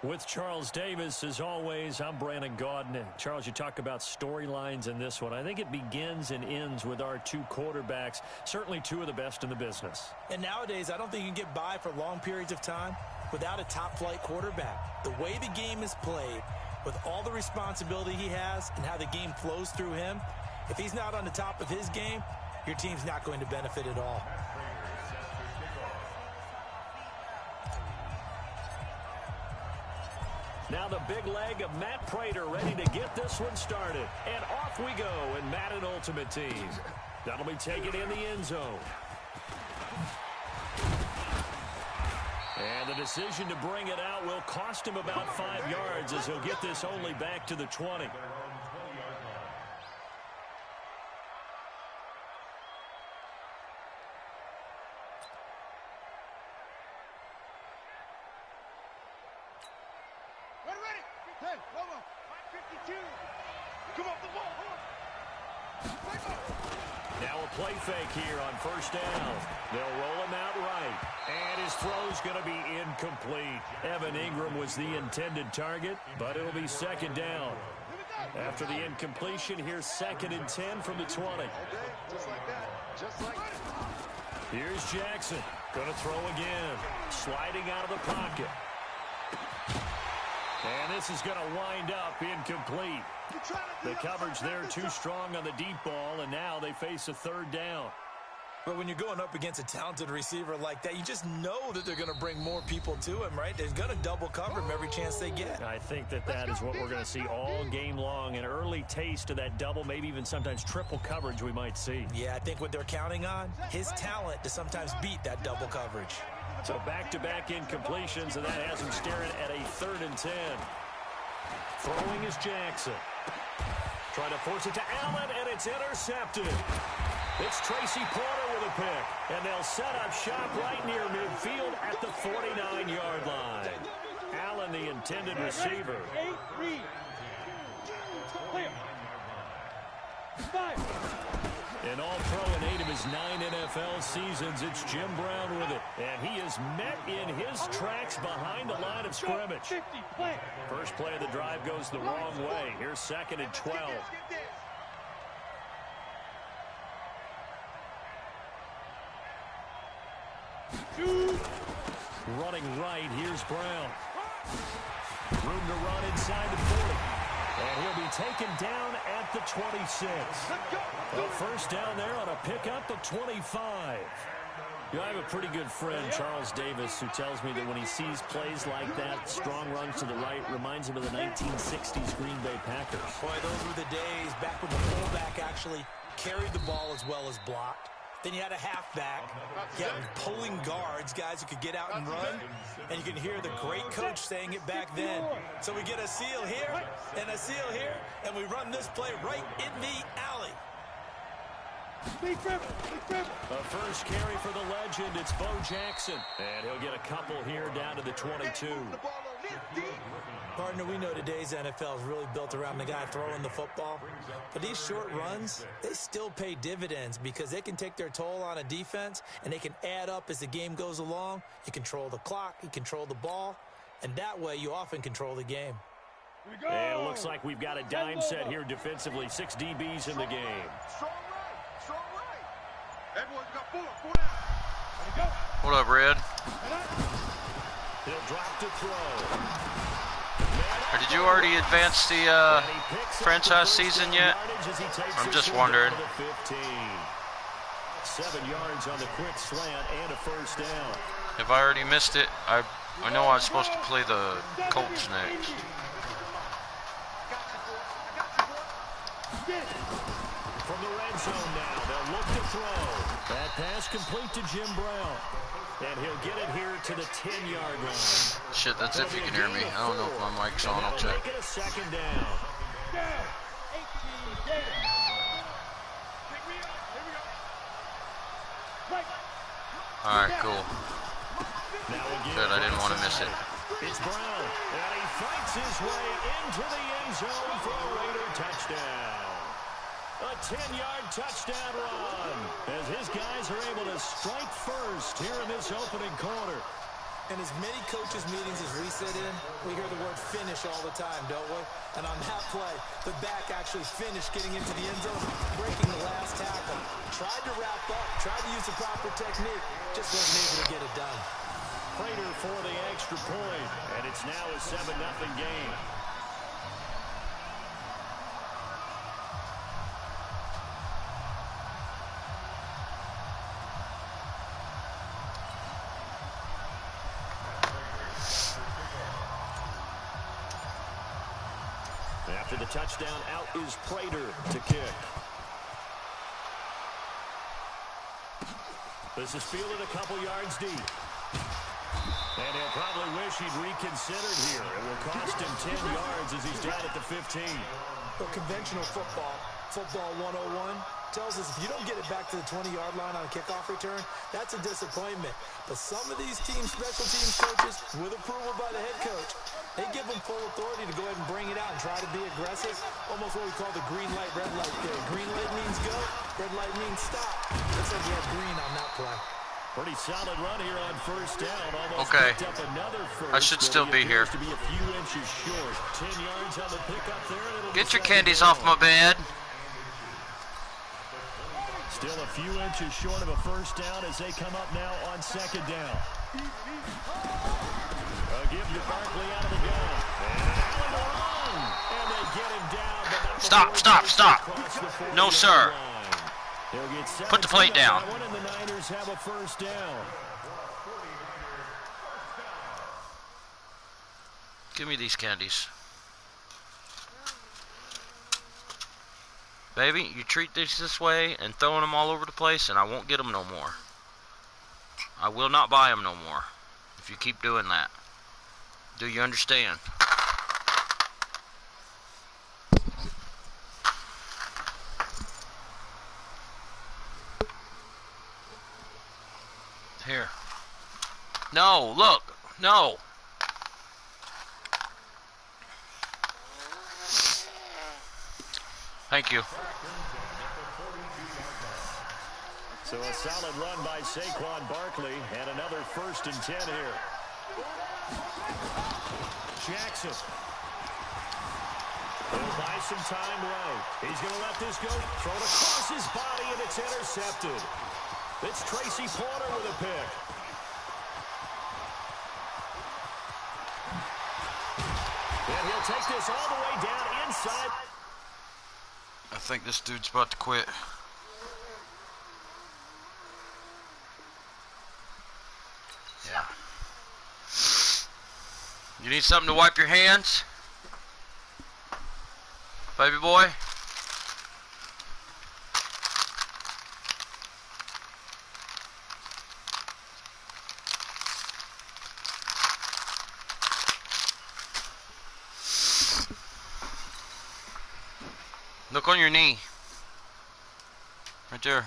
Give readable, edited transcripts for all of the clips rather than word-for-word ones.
With Charles Davis, as always, I'm Brandon Gaudin. Charles, you talk about storylines in this one. I think it begins and ends with our two quarterbacks, certainly two of the best in the business. And nowadays, I don't think you can get by for long periods of time without a top-flight quarterback. The way the game is played, with all the responsibility he has and how the game flows through him, if he's not on the top of his game, your team's not going to benefit at all. Now the big leg of Matt Prater ready to get this one started. And off we go in Madden Ultimate Team. That'll be taken in the end zone. And the decision to bring it out will cost him about 5 yards as he'll get this only back to the 20. Now a play fake here on first down. They'll roll him out right. And his throw's going to be incomplete. Evan Ingram was the intended target, but it'll be second down. After the incompletion, here's 2nd and 10 from the 20. Just like that. Just like that. Here's Jackson. Going to throw again. Sliding out of the pocket. And this is going to wind up incomplete. The coverage there too strong on the deep ball, and now they face a 3rd down. But when you're going up against a talented receiver like that, you just know that they're going to bring more people to him, right? They're going to double cover him every chance they get. I think that is what we're going to see all game long. An early taste of that double, maybe even sometimes triple coverage we might see. Yeah, I think what they're counting on, his talent to sometimes beat that double coverage. So back-to-back incompletions, and that has him staring at a 3rd and 10. Throwing is Jackson. Trying to force it to Allen, and it's intercepted. It's Tracy Porter with a pick, and they'll set up shop right near midfield at the 49-yard line. Allen, the intended receiver. An all-pro in 8 of his 9 NFL seasons, it's Jim Brown with it. And he is met in his tracks behind the line of scrimmage. First play of the drive goes the wrong way. Here's 2nd and 12. Running right, here's Brown. Room to run inside the 40. And he'll be taken down at the 26. A first down there on a pickup of 25. You know, I have a pretty good friend, Charles Davis, who tells me that when he sees plays like that, strong runs to the right, reminds him of the 1960s Green Bay Packers. Boy, those were the days back when the fullback actually carried the ball as well as blocked. Then you had a halfback, you had pulling guards, guys who could get out and run, and you can hear the great coach saying it back then. So we get a seal here and a seal here, and we run this play right in the alley. A first carry for the legend, it's Bo Jackson. And he'll get a couple here down to the 22. Partner, we know today's NFL is really built around the guy throwing the football. But these short runs, they still pay dividends because they can take their toll on a defense, and they can add up as the game goes along. You control the clock, you control the ball, and that way you often control the game. And it looks like we've got a dime set here defensively. 6 DBs in the game. Strong right. Edwards got 4 down. What up, Red? He'll drop to throw. Or did you already advance the franchise season yet? I'm just wondering. 7 yards on the quick slant and a first down. If I already missed it, I know I was supposed to play the Colts next. From the red zone now, they'll look to throw. That pass complete to Jim Brown. And he'll get it here to the 10-yard line. Shit, that's if you can hear me. I don't know if my mic's on. I'll check. Make it a 2nd down. All right, cool. Good, I didn't want to miss it. It's Brown, and he fights his way into the end zone for a Raider touchdown. A 10-yard touchdown run as his guys are able to strike first here in this opening quarter. In as many coaches' meetings as we sit in, we hear the word finish all the time, don't we? And on that play, the back actually finished getting into the end zone, breaking the last tackle. Tried to wrap up, tried to use the proper technique, just wasn't able to get it done. Prater for the extra point, and it's now a 7-0 game. After the touchdown, out is Prater to kick. This is fielded a couple yards deep. And he'll probably wish he'd reconsidered here. It will cost him 10 yards as he's down at the 15. But conventional football 101, tells us if you don't get it back to the 20-yard line on a kickoff return, that's a disappointment. But some of these special teams coaches, with approval by the head coach, they give them full authority to go ahead and bring it out and try to be aggressive. Almost what we call the green light, red light theory. Green light means go, red light means stop. Looks like we have green on that play. Pretty solid run here on first down. Almost okay. picked up another first, I should still be here. To be a few inches short. 10 yards on the pickup there. Get your candies off my bed. Still a few inches short of a first down as they come up now on second down. A give to Barkley out of the gun. And they get him down. But Stop. No, sir. Put the plate down. And the Niners have a first down. Give me these candies. Baby, you treat these this way and throwing them all over the place, and I won't get them no more. I will not buy them no more if you keep doing that. Do you understand? Here. No, look. No. Thank you. So a solid run by Saquon Barkley and another 1st and 10 here. Jackson. He'll buy some time right. He's going to let this go. Throw it across his body, and it's intercepted. It's Tracy Porter with a pick. And he'll take this all the way down inside. I think this dude's about to quit. Yeah. You need something to wipe your hands? Baby boy? Look on your knee. Right there.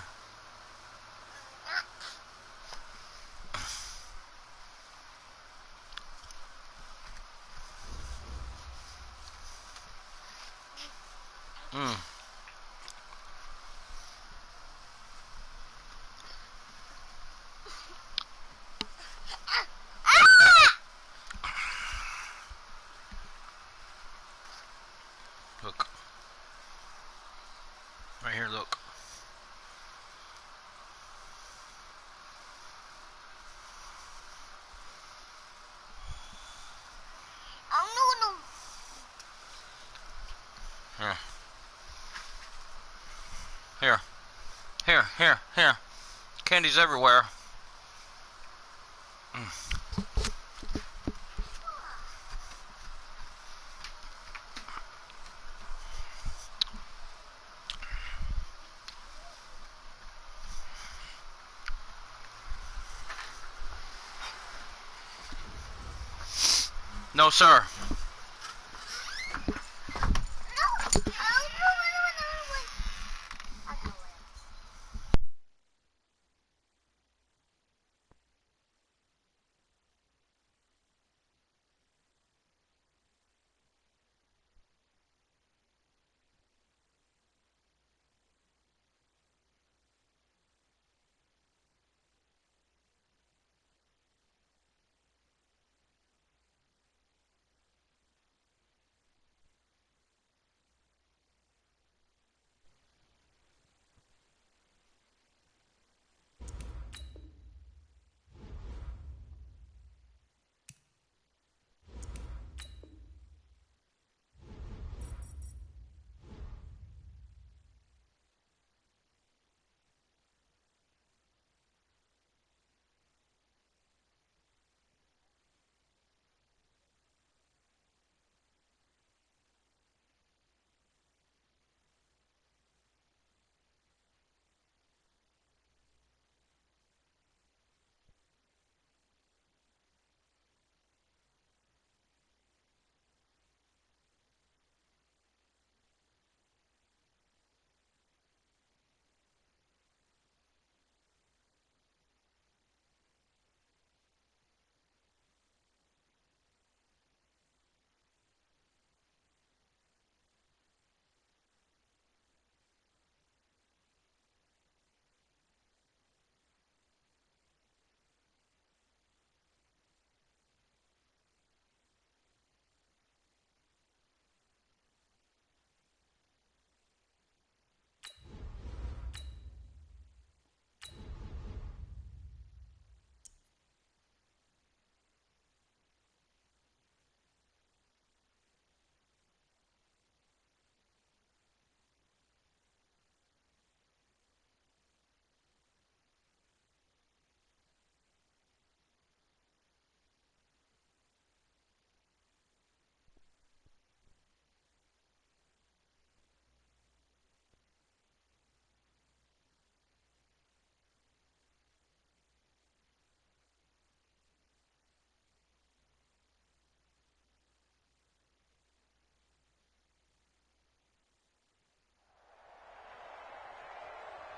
Look. Right here, look. Here. Candy's everywhere. No, sir.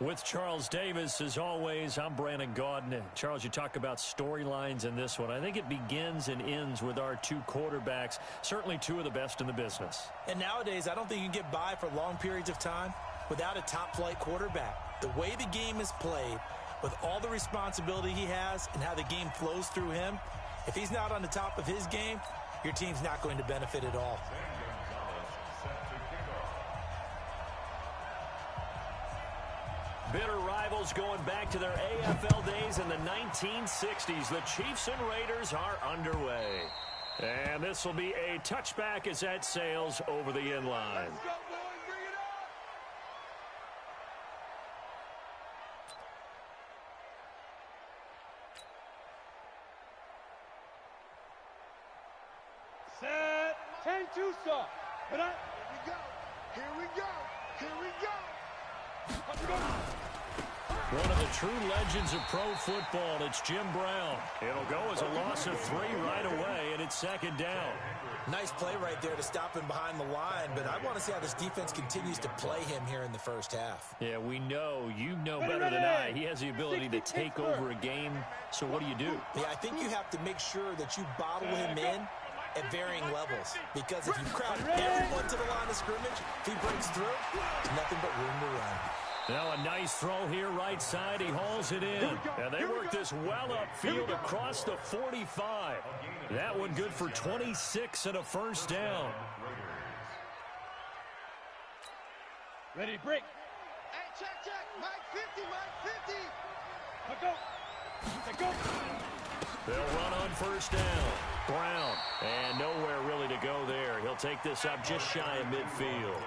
With Charles Davis, as always, I'm Brandon Gaudin. Charles, you talk about storylines in this one. I think it begins and ends with our two quarterbacks, certainly two of the best in the business. And nowadays, I don't think you can get by for long periods of time without a top-flight quarterback. The way the game is played, with all the responsibility he has and how the game flows through him, if he's not on the top of his game, your team's not going to benefit at all. Bitter rivals going back to their AFL days in the 1960s. The Chiefs and Raiders are underway. And this will be a touchback as that sails over the end line. Let's go, boys. Bring it on. Set. 10-2 stop. But I... Here we go. Here we go. Let's go. One of the true legends of pro football, it's Jim Brown. It'll go as a loss of 3 right away, and it's second down. Nice play right there to stop him behind the line, but I want to see how this defense continues to play him here in the first half. Yeah, we know. You know better than I. He has the ability to take over a game, so what do you do? Yeah, I think you have to make sure that you bottle him in at varying levels, because if you crowd everyone to the line of scrimmage, if he breaks through, there's nothing but room to run. Now a nice throw here right side. He hauls it in. And they work this well upfield across the 45. That one good for 26 and a first down. Ready, break. Hey, check. Mike 50, Mike 50. Let's go. They'll run on first down. Brown. And nowhere really to go there. He'll take this up just shy of midfield.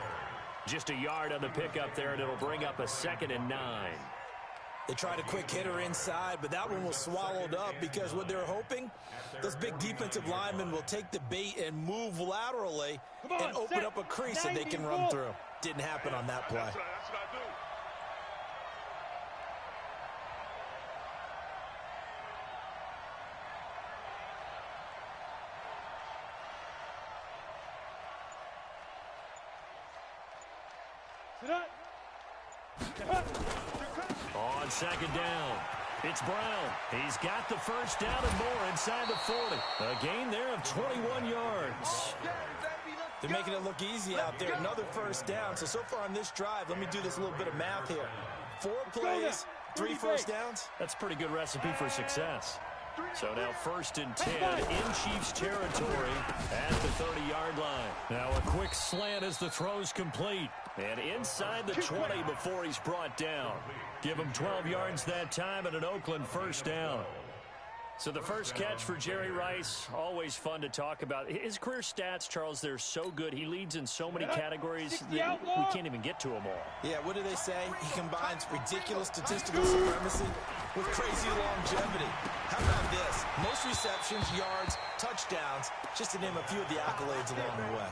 Just a yard on the pickup there, and it'll bring up a 2nd and 9. They tried a quick hitter inside, but that one was swallowed up because what they're hoping, those big defensive linemen will take the bait and move laterally and open up a crease that they can run through. Didn't happen on that play. That's what I do. On second down, it's Brown. He's got the first down and more inside the 40. A gain there of 21 yards. They're making it look easy out there. Another first down. So far on this drive, let me do this little bit of math here. 4 plays, 3 first downs. That's a pretty good recipe for success. So now 1st and 10 in Chiefs territory at the 30-yard line. Now a quick slant as the throw's complete. And inside the 20 before he's brought down. Give him 12 yards that time and an Oakland first down. So the first catch for Jerry Rice, always fun to talk about. His career stats, Charles, they're so good. He leads in so many categories that we can't even get to them all. Yeah, what do they say? He combines ridiculous statistical supremacy with crazy longevity. How about this? Most receptions, yards, touchdowns, just to name a few of the accolades along the way.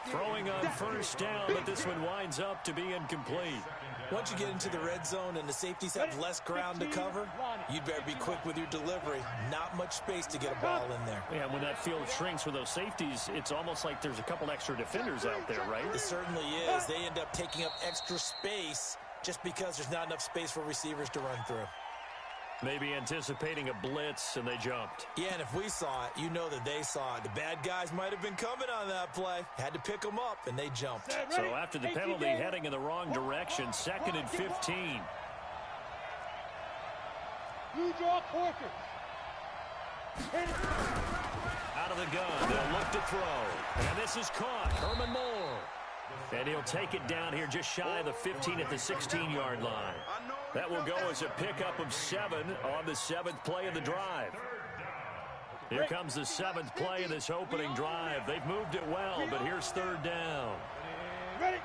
Throwing on first down, but this one winds up to be incomplete. Once you get into the red zone and the safeties have less ground to cover, you'd better be quick with your delivery. Not much space to get a ball in there. Yeah, when that field shrinks with those safeties, it's almost like there's a couple extra defenders out there, right? It certainly is. They end up taking up extra space just because there's not enough space for receivers to run through. Maybe anticipating a blitz, and they jumped. Yeah, and if we saw it, you know that they saw it. The bad guys might have been coming on that play. Had to pick them up, and they jumped. So after the penalty, heading in the wrong direction, 2nd and 15. Blue draw quarters. Out of the gun, they'll look to throw. And this is caught, Herman Moore. And he'll take it down here just shy of the 15 at the 16-yard line. That will go as a pickup of 7 on the 7th play of the drive. Here comes the 7th play of this opening drive. They've moved it well, but here's 3rd down. Ready.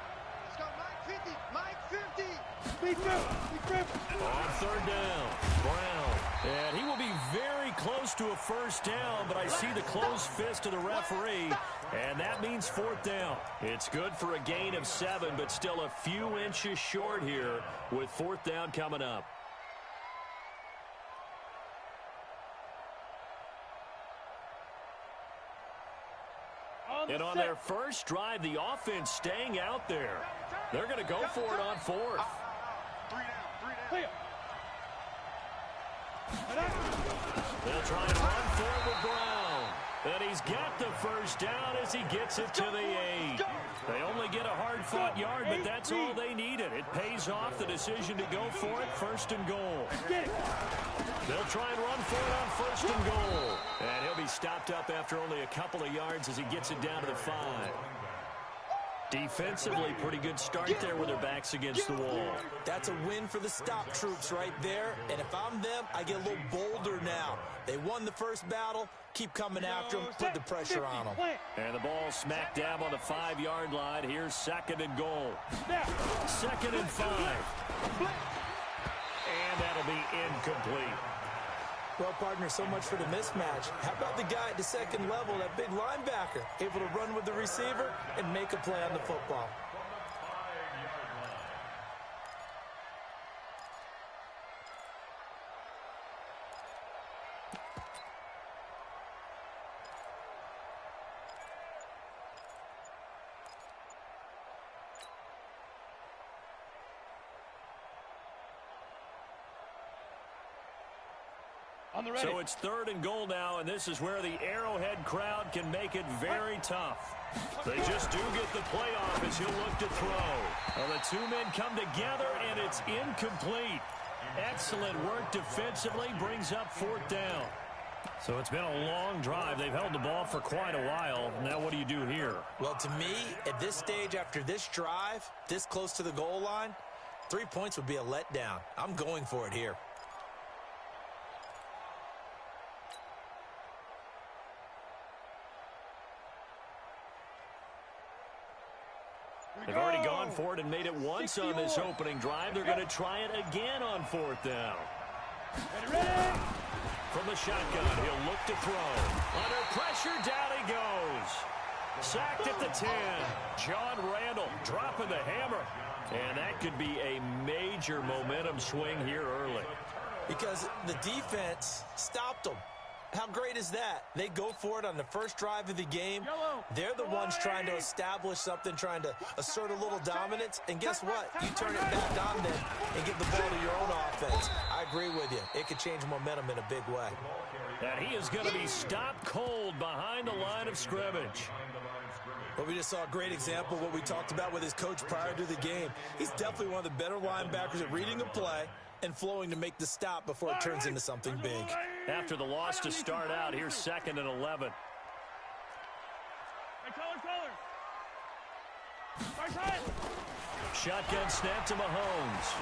Let's go, Mike 50. Mike 50. Speed grip. On 3rd down, Brown. And he will be very close to a first down, but I see the closed fist of the referee, and that means 4th down. It's good for a gain of 7, but still a few inches short here with 4th down coming up. And on their first drive, the offense staying out there. They're going to go for it on 4th. 3 down. Clear. They'll try and run forward with Brown. And he's got the first down as he gets it to the 8. They only get a hard-fought yard, but that's all they needed. It pays off the decision to go for it, 1st and goal. They'll try and run for it on 1st and goal. And he'll be stopped up after only a couple of yards as he gets it down to the 5. Defensively, pretty good start there with their backs against the wall. That's a win for the stop troops right there. And if I'm them, I get a little bolder now. They won the first battle. Keep coming after them. Put the pressure on them. And the ball smack dab on the 5-yard line. Here's 2nd and goal. 2nd and 5. And that'll be incomplete. Well, partner, so much for the mismatch. How about the guy at the 2nd level, that big linebacker, able to run with the receiver and make a play on the football? So it's 3rd and goal now, and this is where the Arrowhead crowd can make it very tough. They just do get the playoff as he'll look to throw. Well, the 2 men come together, and it's incomplete. Excellent work defensively, brings up 4th down. So it's been a long drive. They've held the ball for quite a while. Now what do you do here? Well, to me, at this stage after this drive, this close to the goal line, 3 points would be a letdown. I'm going for it here. They've already gone for it and made it once on this opening drive. They're going to try it again on 4th down. From the shotgun, he'll look to throw. Under pressure, down he goes. Sacked at the 10. John Randall dropping the hammer. And that could be a major momentum swing here early. Because the defense stopped them. How great is that? They go for it on the first drive of the game. They're the ones trying to establish something, trying to assert a little dominance. And guess what? You turn it back on them and give the ball to your own offense. I agree with you. It could change momentum in a big way. And he is going to be stopped cold behind the line of scrimmage. Well, we just saw a great example of what we talked about with his coach prior to the game. He's definitely one of the better linebackers at reading a play and flowing to make the stop before it turns into something big. After the loss to start out, here's 2nd and 11. Shotgun snap to Mahomes.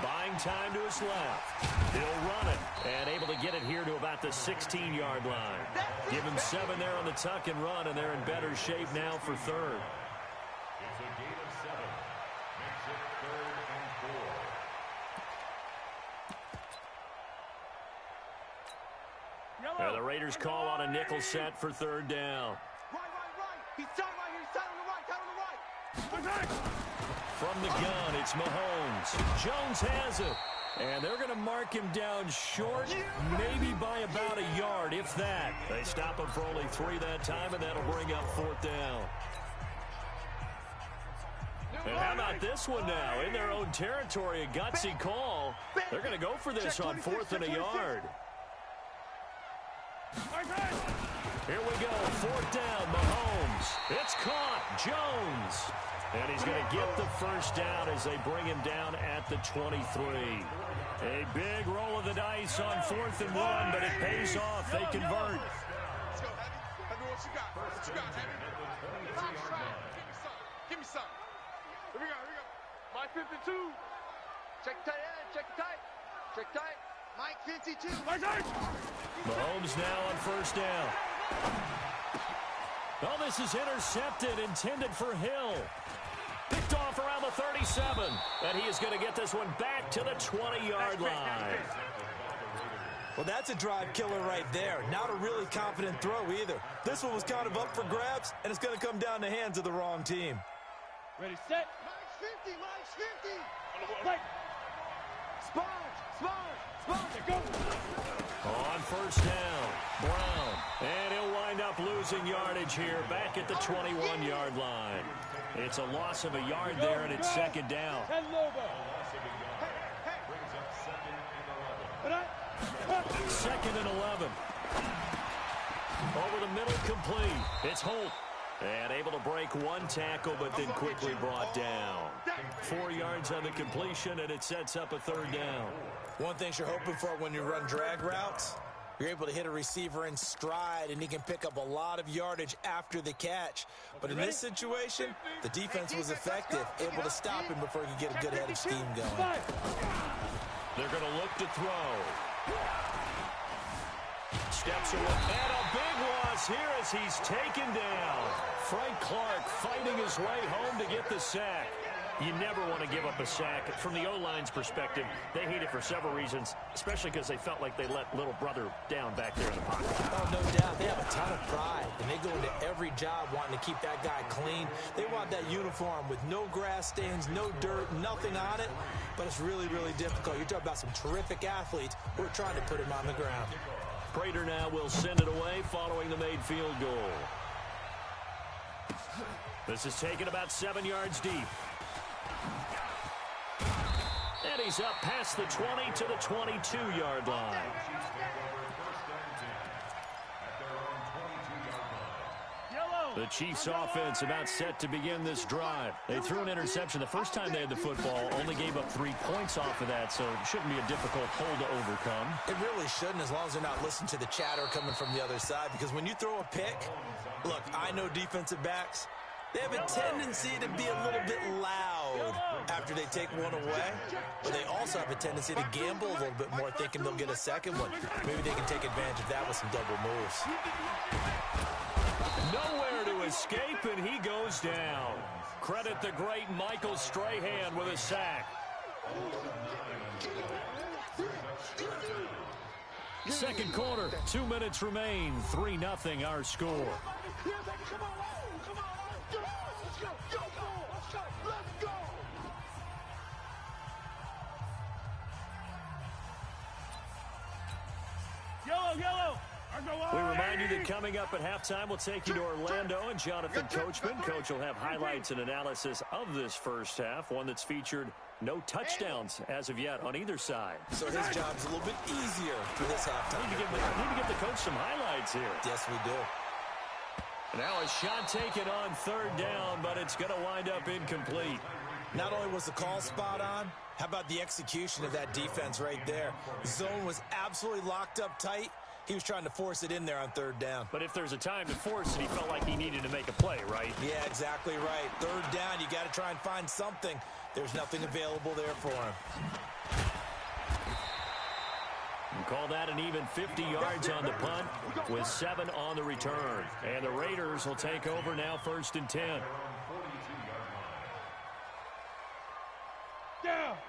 Buying time to his left. He'll run it and able to get it here to about the 16-yard line. Give him 7 there on the tuck and run, and they're in better shape now for 3rd. It's a gain of 7. Makes it 3rd and 4. And the Raiders call on a nickel set for 3rd down. Right. He's tight right here. He's tight on the right. From the gun, it's Mahomes. Jones has it. And they're going to mark him down short, maybe by about a yard, if that. They stop him for only 3 that time, and that'll bring up 4th down. And how about this one now? In their own territory, a gutsy call. They're going to go for this on 4th and a yard. Here we go, 4th down, Mahomes. It's caught, Jones. And he's going to get the first down as they bring him down at the 23. A big roll of the dice on 4th and 1, but it pays off. They convert. Let's go, Heavy. Heavy, what you got? What you got, Heavy? Give me some. Here we go. Mike 52. Check tight end. Check tight. Mike 52. Mahomes now on 1st down. Oh, this is intercepted, intended for Hill. Picked off around the 37. And he is going to get this one back to the 20-yard line. Well, that's a drive killer right there. Not a really confident throw either. This one was kind of up for grabs, and it's going to come down the hands of the wrong team. Ready, set. Mike's 50. Play. Sponge. Go. On 1st down, Brown. And he'll wind up losing yardage here back at the 21-yard line. It's a loss of a yard there, and it's 2nd down. 10 Lobo. 2nd and 11. Over the middle, complete. It's Holt. And able to break one tackle, but then quickly brought down. 4 yards on the completion, and it sets up a 3rd down. One thing you're hoping for when you run drag routes, you're able to hit a receiver in stride, and he can pick up a lot of yardage after the catch. But in this situation, the defense was effective, able to stop him before he could get a good head of steam going. They're going to look to throw. Steps away, and a big loss here as he's taken down. Frank Clark fighting his way home to get the sack. You never want to give up a sack. From the O-line's perspective, they hate it for several reasons, especially because they felt like they let little brother down back there in the pocket. Oh, no doubt. They have a ton of pride, and they go into every job wanting to keep that guy clean. They want that uniform with no grass stains, no dirt, nothing on it, but it's really, really difficult. You're talking about some terrific athletes who are trying to put him on the ground. Prater now will send it away following the made field goal. This is taken about 7 yards deep. And he's up past the 20 to the 22-yard line. The Chiefs offense about set to begin this drive. They threw an interception the first time they had the football, only gave up 3 points off of that, so it shouldn't be a difficult hole to overcome. It really shouldn't, as long as they're not listening to the chatter coming from the other side, because when you throw a pick, look, I know defensive backs, they have a tendency to be a little bit loud after they take one away, but they also have a tendency to gamble a little bit more, thinking they'll get a second one. Maybe they can take advantage of that with some double moves. Nowhere to escape, and he goes down. Credit the great Michael Strahan with a sack. Second quarter, 2 minutes remain. 3-0 our score. Yellow. We remind you that coming up at halftime, we'll take you to Orlando and Jonathan Coachman. Coach will have highlights and analysis of this first half, one that's featured no touchdowns as of yet on either side. So his job's a little bit easier for this halftime. Need to give the coach some highlights here. Yes, we do. Now a shot taken on 3rd down, but it's going to wind up incomplete. Not only was the call spot on, how about the execution of that defense right there? Zone was absolutely locked up tight. He was trying to force it in there on 3rd down. But if there's a time to force it, he felt like he needed to make a play, right? Yeah, exactly right. 3rd down, you got to try and find something. There's nothing available there for him. And call that an even 50 yards on the punt with 7 on the return. And the Raiders will take over now 1st and 10.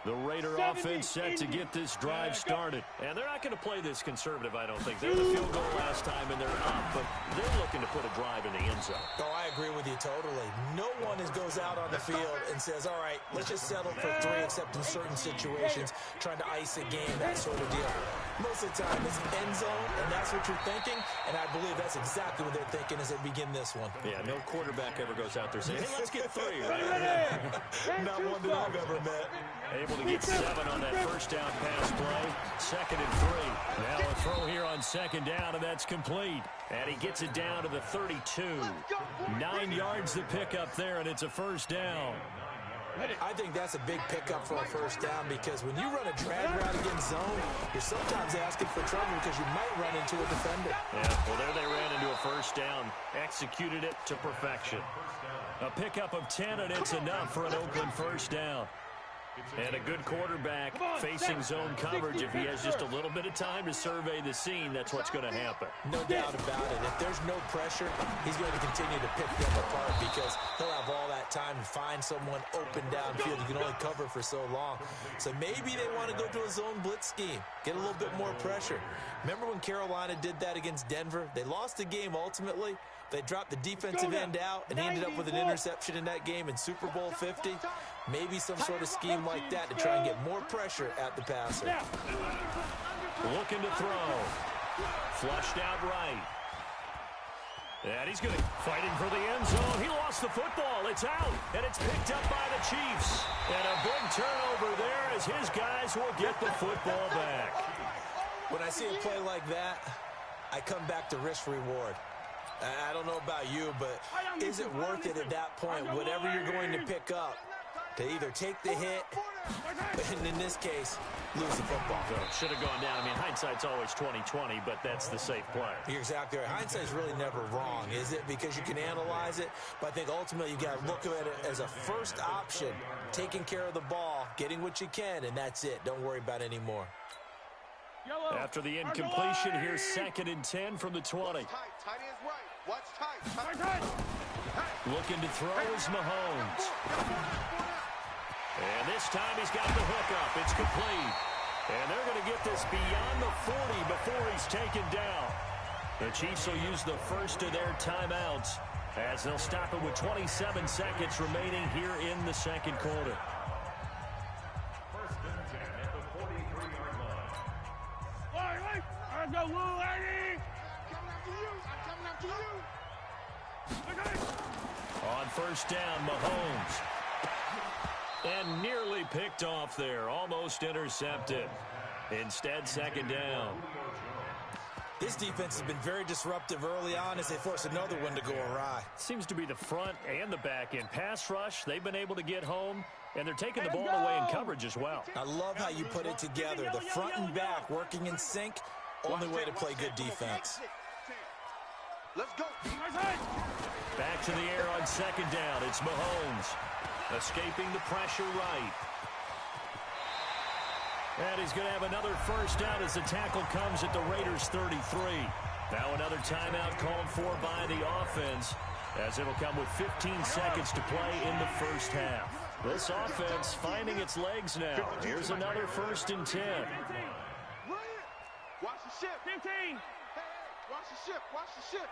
The Raider offense set to get this drive started. And they're not going to play this conservative, I don't think. They had a field goal last time, and they're up, but they're looking to put a drive in the end zone. Oh, I agree with you totally. No one goes out on the field and says, all right, let's just settle for 3, except in certain situations, trying to ice a game, that sort of deal. Most of the time, it's end zone, and that's what you're thinking, and I believe that's exactly what they're thinking as they begin this one. Yeah, no quarterback ever goes out there saying, hey, let's get 3, right? Not one that I've ever met. Able to get 7 on that first down pass play. 2nd and 3. Now a throw here on 2nd down, and that's complete. And he gets it down to the 32. 9 yards to pick up there, and it's a 1st down. I think that's a big pickup for a 1st down, because when you run a drag route against zone, you're sometimes asking for trouble because you might run into a defender. Yeah, well, there they ran into a 1st down. Executed it to perfection. A pickup of 10, and it's enough for an Oakland 1st down. And a good quarterback facing zone coverage. If he has just a little bit of time to survey the scene, that's what's going to happen. No doubt about it. If there's no pressure, he's going to continue to pick them apart because he'll have all that time to find someone open downfield. You can only cover for so long. So maybe they want to go to a zone blitz scheme, get a little bit more pressure. Remember when Carolina did that against Denver? They lost the game ultimately. They dropped the defensive end out and he ended up with an interception in that game in Super Bowl 50. Maybe some sort of scheme like that to try and get more pressure at the passer. Looking to throw. Flushed out right. And he's going to fighting for the end zone. He lost the football. It's out. And it's picked up by the Chiefs. And a big turnover there as his guys will get the football back. When I I see a play like that, I come back to risk reward. I don't know about you, but is it worth it at that point, whatever you're going to pick up, to either take the hit, and in this case, lose the football? Should have gone down. I mean, hindsight's always 20/20, but that's the safe play. You're exactly right. Hindsight's really never wrong, is it? Because you can analyze it, but I think ultimately you got to look at it as a first option, taking care of the ball, getting what you can, and that's it. Don't worry about any more. After the incompletion, here's 2nd and 10 from the 20. Tight ends right. Watch tight. Looking to throw is Mahomes. And this time he's got the hookup. It's complete. And they're going to get this beyond the 40 before he's taken down. The Chiefs will use the first of their timeouts as they'll stop it with 27 seconds remaining here in the second quarter. 1st and 10 at the 43-yard line. I go, Will Eddie! I'm coming after you. On 1st down, Mahomes. And nearly picked off there. Almost intercepted. Instead, 2nd down. This defense has been very disruptive early on as they force another one to go awry. Seems to be the front and the back end. Pass rush, they've been able to get home, and they're taking the ball away in coverage as well. I love how you put it together. The front and back working in sync. Only way to play good defense. Let's go. Back to the air on 2nd down. It's Mahomes. Escaping the pressure right. And he's going to have another 1st down as the tackle comes at the Raiders' 33. Now another timeout called for by the offense as it'll come with 15 seconds to play in the 1st half. This offense finding its legs now. Here's another 1st and 10. Watch the ship. 15. Hey, watch the ship. Watch the ship.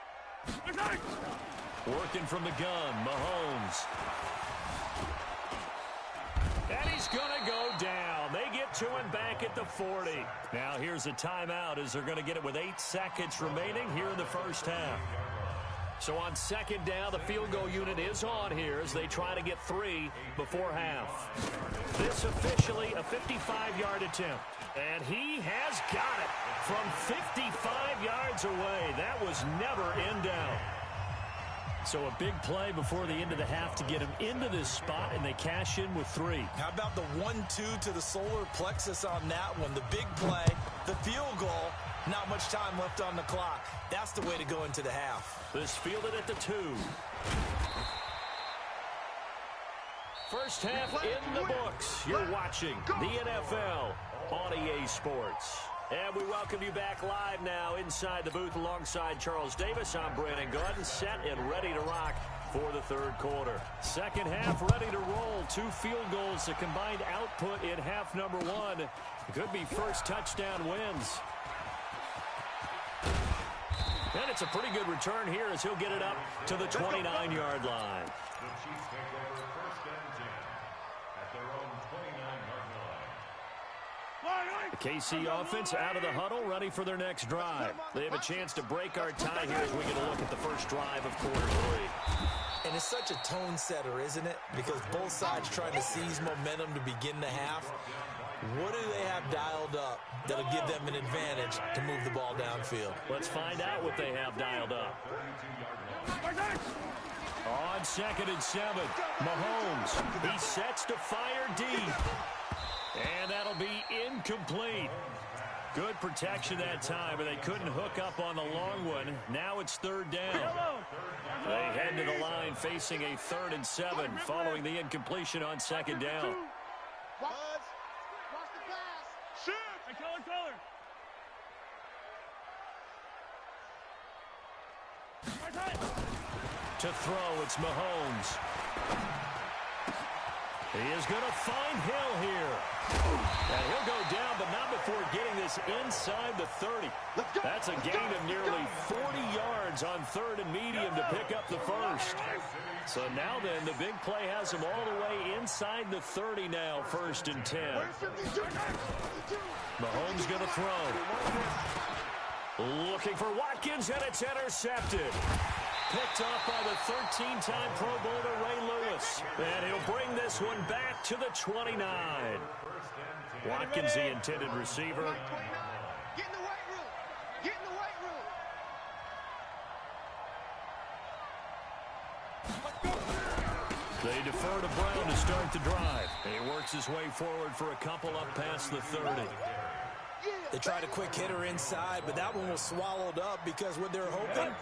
Working from the gun, Mahomes. And he's going to go down. They get to him back at the 40. Now here's a timeout as they're going to get it with 8 seconds remaining here in the 1st half. So on 2nd down, the field goal unit is on here as they try to get 3 before half. This officially a 55-yard attempt. And he has got it from 55 yards away. That was never in doubt. So a big play before the end of the half to get him into this spot, and they cash in with 3. How about the 1-2 to the solar plexus on that one? The big play, the field goal, not much time left on the clock. That's the way to go into the half. This fielded at the 2. First half in the books. You're watching the NFL on EA Sports. And we welcome you back live now inside the booth alongside Charles Davis. I'm Brandon Gunn, set and ready to rock for the 3rd quarter. Second half ready to roll. 2 field goals, the combined output in half number 1. Could be first touchdown wins. And it's a pretty good return here as he'll get it up to the 29-yard line. The Chiefs take over 1st and 10 at their own 29-yard line. The KC offense out of the huddle, ready for their next drive. They have a chance to break our tie here as we get a look at the first drive of quarter 3. And it's such a tone setter, isn't it? Because both sides trying to seize momentum to begin the half. What do they have dialed up that'll give them an advantage to move the ball downfield? Let's find out what they have dialed up. On 2nd and 7, Mahomes. He sets to fire deep. And that'll be incomplete. Good protection that time, but they couldn't hook up on the long one. Now it's 3rd down. They head to the line facing a 3rd and 7 following the incompletion on 2nd down. Watch the pass. Shit. Color. To throw, it's Mahomes. He is going to find Hill here. And he'll go down, but not before getting this inside the 30. That's a gain of nearly 40 yards on 3rd and medium to pick up the first. So now then, the big play has him all the way inside the 30 now, 1st and 10. Mahomes going to throw. Looking for Watkins, and it's intercepted. Picked off by the 13-time Pro Bowler Ray Lewis. And he'll bring this one back to the 29. Watkins, the intended receiver. Get in the weight They defer to Brown to start the drive. He works his way forward for a couple up past the 30. They tried a quick hitter inside, but that one was swallowed up because what they're hoping,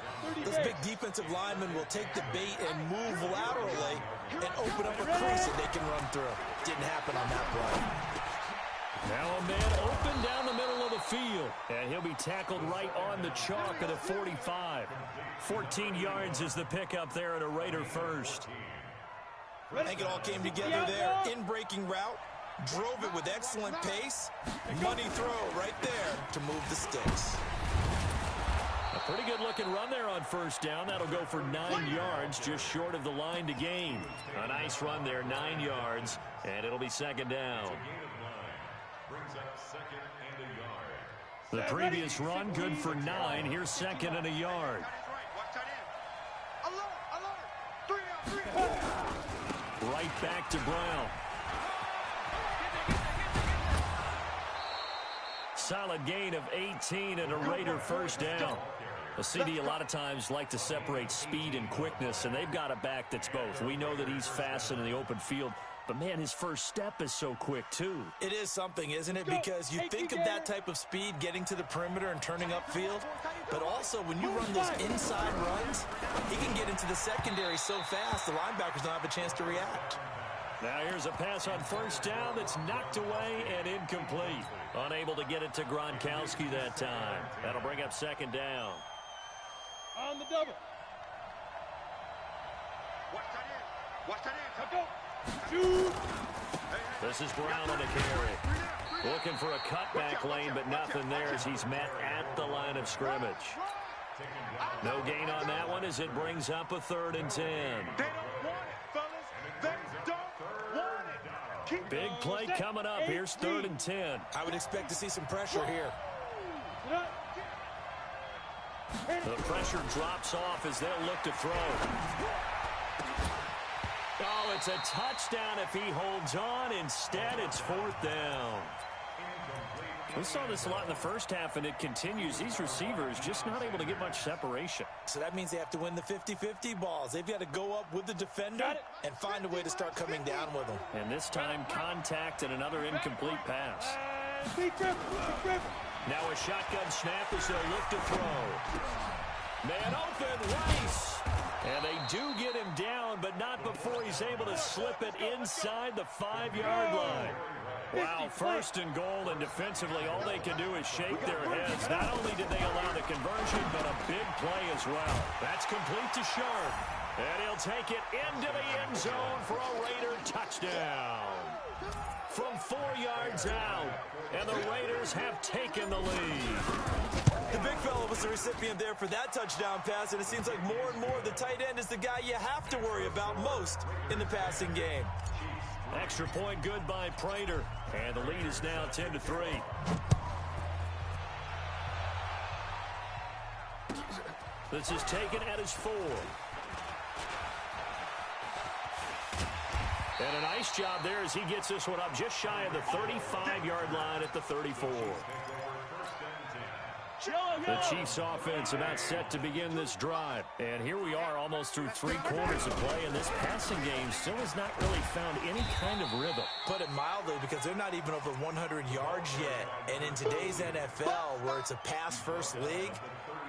those big defensive linemen will take the bait and move laterally and open up a crease that they can run through. Didn't happen on that play. Now a man open down the middle of the field, and he'll be tackled right on the chalk of the 45. 14 yards is the pickup there at a Raider first. I think it all came together there. In-breaking route, drove it with excellent pace. Money throw right there to move the sticks. A pretty good-looking run there on first down. That'll go for 9 yards, just short of the line to gain. A nice run there, 9 yards, and it'll be second down. The previous run, good for 9. Here's second and a yard. Right back to Brown. Solid gain of 18 and a Raider first down. The CD a lot of times like to separate speed and quickness, and they've got a back that's both. We know that he's fast in the open field, but, man, his first step is so quick, too. It is something, isn't it? Because you think of that type of speed getting to the perimeter and turning upfield, but also when you run those inside runs, he can get into the secondary so fast the linebackers don't have a chance to react. Now here's a pass on first down that's knocked away and incomplete. Unable to get it to Gronkowski that time. That'll bring up second down. On the double. Watch that in. Go. Shoot. This is Brown on the carry. Looking for a cutback lane, but nothing there as he's met at the line of scrimmage. No gain on that one as it brings up a 3rd and 10. They don't want it, fellas. They don't want it. Big play coming up. Here's 3rd and 10. I would expect to see some pressure here. The pressure drops off as they'll look to throw. Oh, it's a touchdown if he holds on. Instead, it's 4th down. We saw this a lot in the first half, and it continues. These receivers just not able to get much separation. So that means they have to win the 50-50 balls. They've got to go up with the defender and find a way to start coming down with them. And this time, contact and another incomplete pass. Now a shotgun snap as they'll look to throw. Man open, Rice. And they do get him down, but not before he's able to slip it inside the 5-yard line. Wow, 1st and goal, and defensively all they can do is shake their heads. Not only did they allow the conversion, but a big play as well. That's complete to Sharp. And he'll take it into the end zone for a Raider touchdown. From 4 yards out, and the Raiders have taken the lead. The big fella was the recipient there for that touchdown pass, and it seems like more and more the tight end is the guy you have to worry about most in the passing game. Extra point good by Prater, and the lead is now 10-3. This is taken at his 4. And a nice job there as he gets this one up just shy of the 35-yard line at the 34. The Chiefs offense about set to begin this drive. And here we are almost through 3 quarters of play, and this passing game still has not really found any kind of rhythm. Put it mildly, because they're not even over 100 yards yet. And in today's NFL, where it's a pass-first league,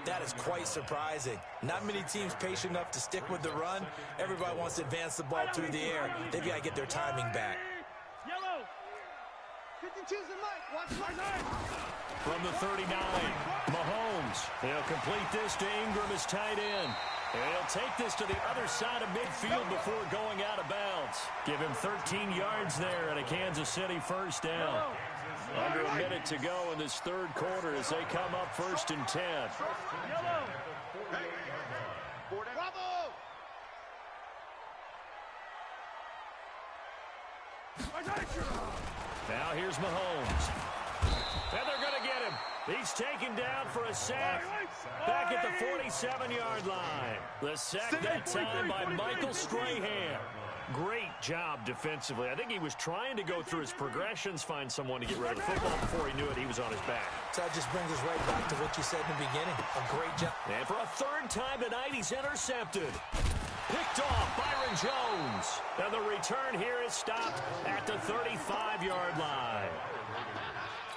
that is quite surprising. Not many teams patient enough to stick with the run. Everybody wants to advance the ball through the air. They've got to get their timing back. Yellow. 52's the mic. Watch my knife. From the 39, Mahomes. He'll complete this to Ingram as tight end. And he'll take this to the other side of midfield before going out of bounds. Give him 13 yards there and a Kansas City first down. Under a minute to go in this 3rd quarter as they come up 1st and 10. Bravo! Now here's Mahomes. And they're going to get him. He's taken down for a sack back at the 47-yard line. The sack that time by Michael Strahan. Great job defensively. I think he was trying to go through his progressions, find someone to get rid of the football. Before he knew it, he was on his back. So that just brings us right back to what you said in the beginning. A great job. And for a 3rd time tonight, he's intercepted. Picked off Byron Jones. And the return here is stopped at the 35-yard line.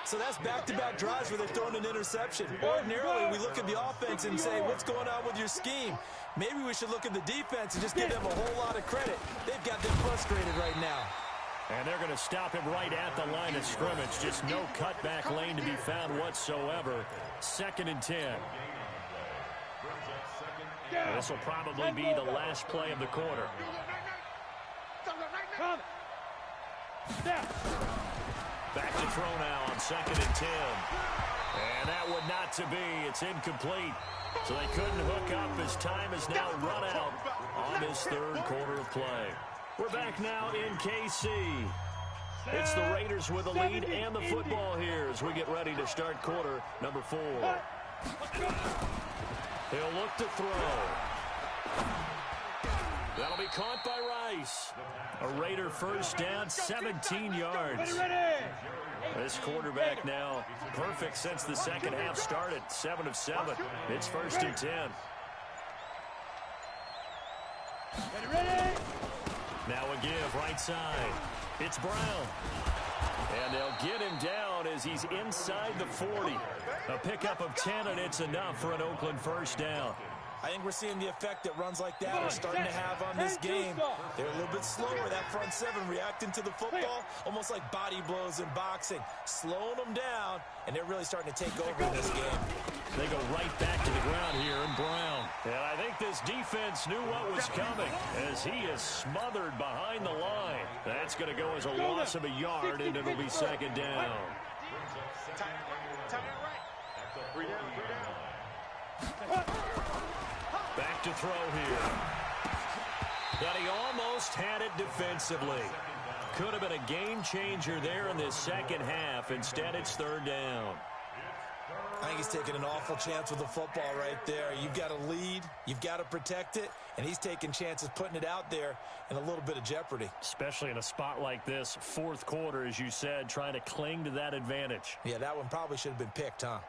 So that's back-to-back drives where they've thrown an interception. Ordinarily, we look at the offense and say, what's going on with your scheme? Maybe we should look at the defense and just give them a whole lot of credit. They've got them frustrated right now. And they're going to stop him right at the line of scrimmage. Just no cutback lane to be found whatsoever. 2nd and 10. This will probably be the last play of the quarter. Back to throw now on 2nd and 10. And that would not to be. It's incomplete. So they couldn't hook up as time is now run out on this 3rd quarter of play. We're back now in KC. It's the Raiders with the lead and the football here as we get ready to start quarter number 4. He'll look to throw. That'll be caught by Rice. A Raider first down, 17 yards. This quarterback now perfect since the second half started. 7 of 7. It's 1st and 10. Now a give right side. It's Brown. And they'll get him down as he's inside the 40. A pickup of 10, and it's enough for an Oakland first down. I think we're seeing the effect that runs like that are starting to have on this game. They're a little bit slower, that front 7 reacting to the football, almost like body blows in boxing, slowing them down, and they're really starting to take over in this game. They go right back to the ground here in Brown. And I think this defense knew what was coming as he is smothered behind the line. That's going to go as a loss of a yard, and it'll be 2nd down. Back to throw here. But he almost had it defensively. Could have been a game changer there in this second half. Instead, it's 3rd down. I think he's taking an awful chance with the football right there. You've got to lead, you've got to protect it, and he's taking chances putting it out there in a little bit of jeopardy. Especially in a spot like this, 4th quarter, as you said, trying to cling to that advantage. Yeah, that one probably should have been picked, huh?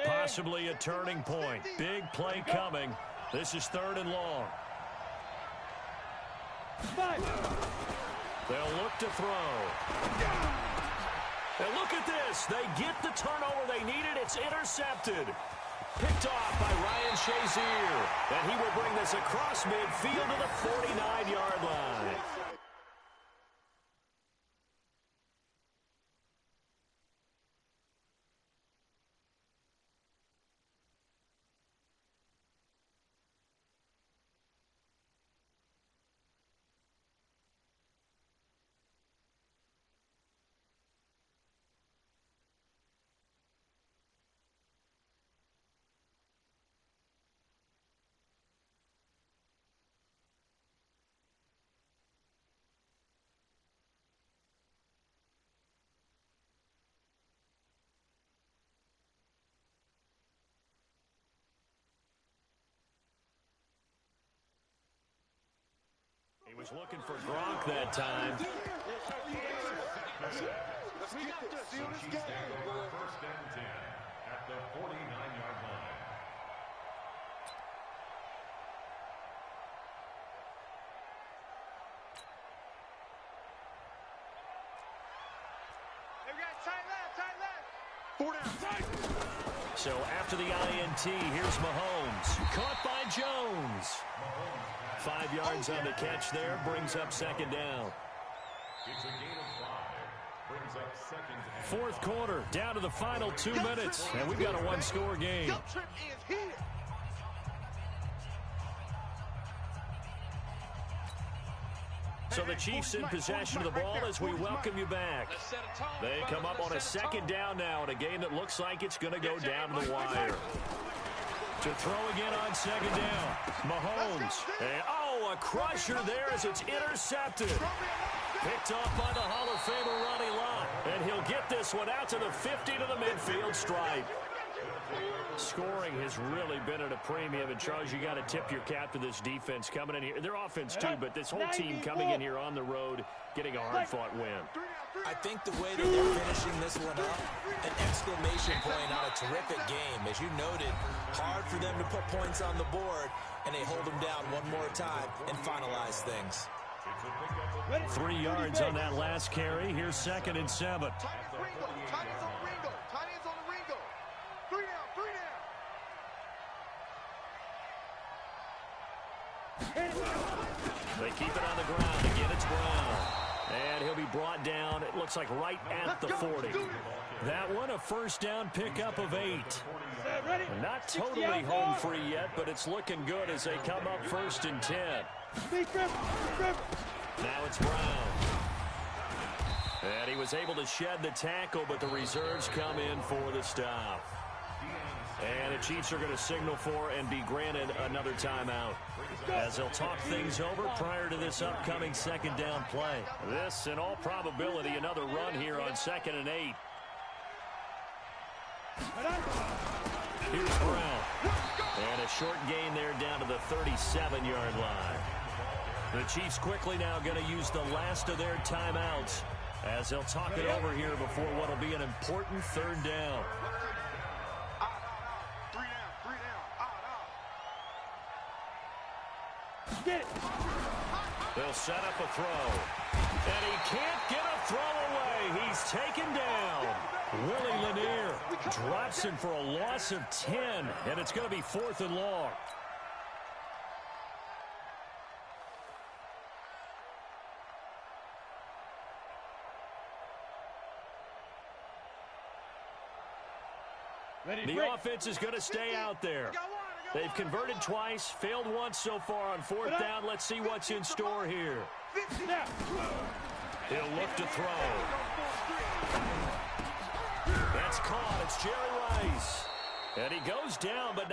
Possibly a turning point. Big play coming. This is 3rd and long. They'll look to throw. And look at this. They get the turnover they needed. It's intercepted. Picked off by Ryan Shazier. And he will bring this across midfield to the 49-yard line. He was looking for Gronk that time. Let's get this. Seal this game. 1st and 10 at the 49-yard line. Hey, we got tight left. 4 down. So after the INT, here's Mahomes. Caught by Jones. 5 yards on the catch there. Brings up 2nd down. It's a gain of 5. Brings up 2nd and 4th quarter. Down to the final 2 minutes. And we've got a one-score game. Guilt trip is here. So the Chiefs in possession of the ball as we welcome you back. They come up on a 2nd down now in a game that looks like it's going to go down to the wire. To throw again on 2nd down. Mahomes. And, a crusher there as it's intercepted. Picked off by the Hall of Famer Ronnie Lott. And he'll get this one out to the 50 to the midfield stripe. Scoring has really been at a premium. And, Charles, you got to tip your cap to this defense coming in here. Their offense, too, but this whole team coming in here on the road, getting a hard-fought win. I think the way that they're finishing this one up, an exclamation point on a terrific game. As you noted, hard for them to put points on the board, and they hold them down one more time and finalize things. 3 yards on that last carry. Here's 2nd and 7. Tight ends Ringo. Tight ends on Ringo. Tight ends on the Ringo. 3 down. 3 down. They keep it on the ground. Again, it's Brown. And he'll be brought down, it looks like right at the 40. That one, a first down pickup of 8. Not totally home free yet, but it's looking good as they come up 1st and 10. Now it's Brown. And he was able to shed the tackle, but the reserves come in for the stop. And the Chiefs are going to signal for and be granted another timeout, as they'll talk things over prior to this upcoming 2nd down play. This, in all probability, another run here on 2nd and 8. Here's Brown. And a short gain there down to the 37-yard line. The Chiefs quickly now going to use the last of their timeouts, as they'll talk it over here before what will be an important 3rd down. Get it. They'll set up a throw. And he can't get a throw away. He's taken down. Willie Lanier drops him for a loss of 10. And it's going to be 4th and long. The offense is going to stay out there. They've converted twice, failed once so far on 4th down. Let's see what's in store here. He'll look to throw. That's caught. It's Jerry Rice. And he goes down, but...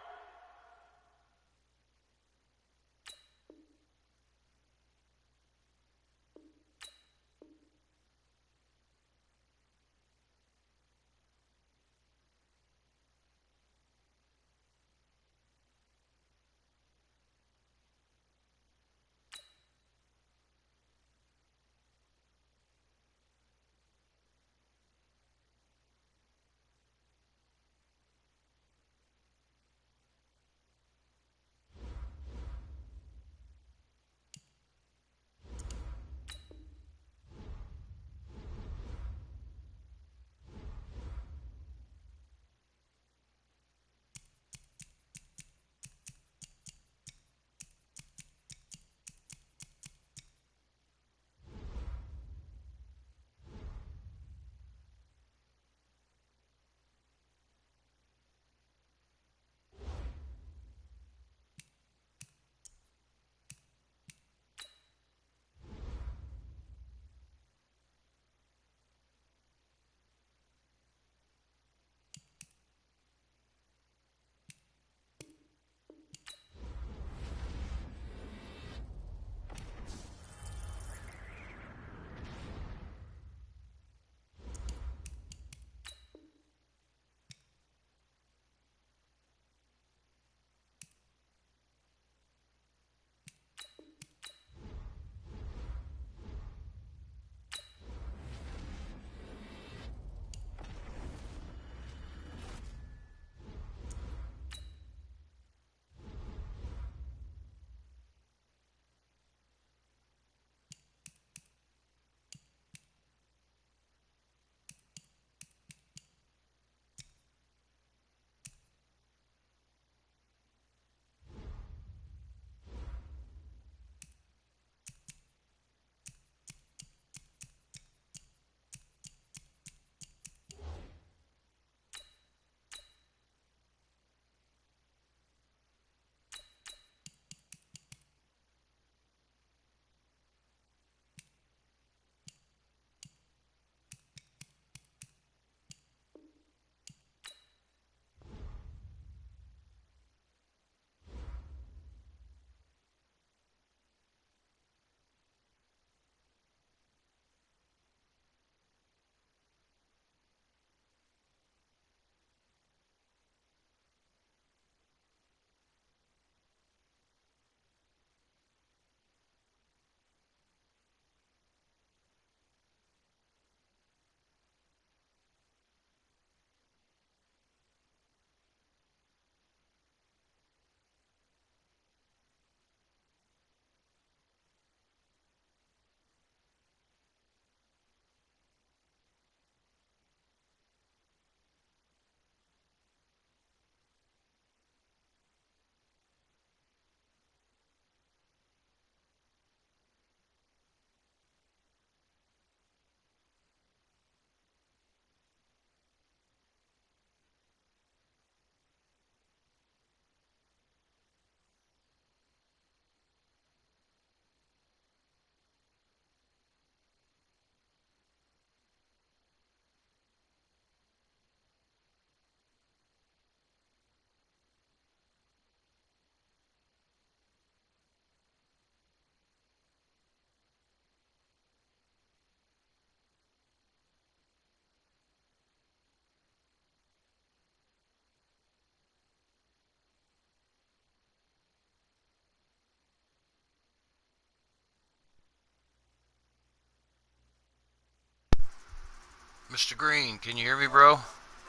Mr. Green, can you hear me, bro?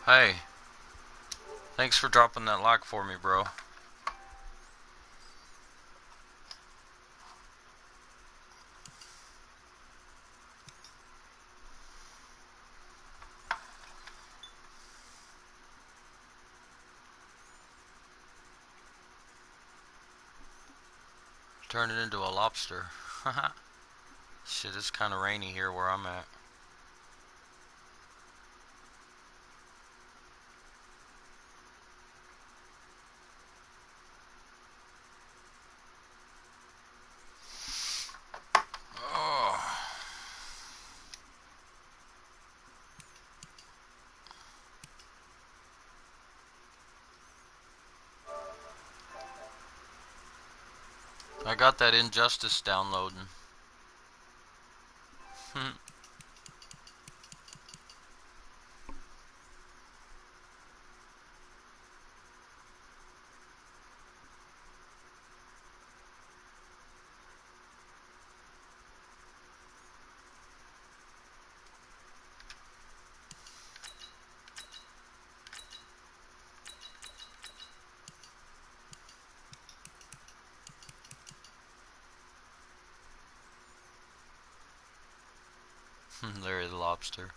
Hey. Thanks for dropping that like for me, bro. Turn it into a lobster. Shit, it's kind of rainy here where I'm at. Oh. I got that Injustice downloading. Larry the Lobster.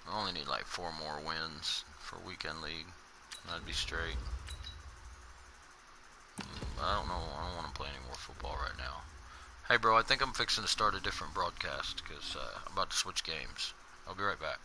I only need like 4 more wins for weekend league. That'd be straight. I don't know. I don't want to play any more football right now. Hey, bro, I think I'm fixing to start a different broadcast because I'm about to switch games. I'll be right back.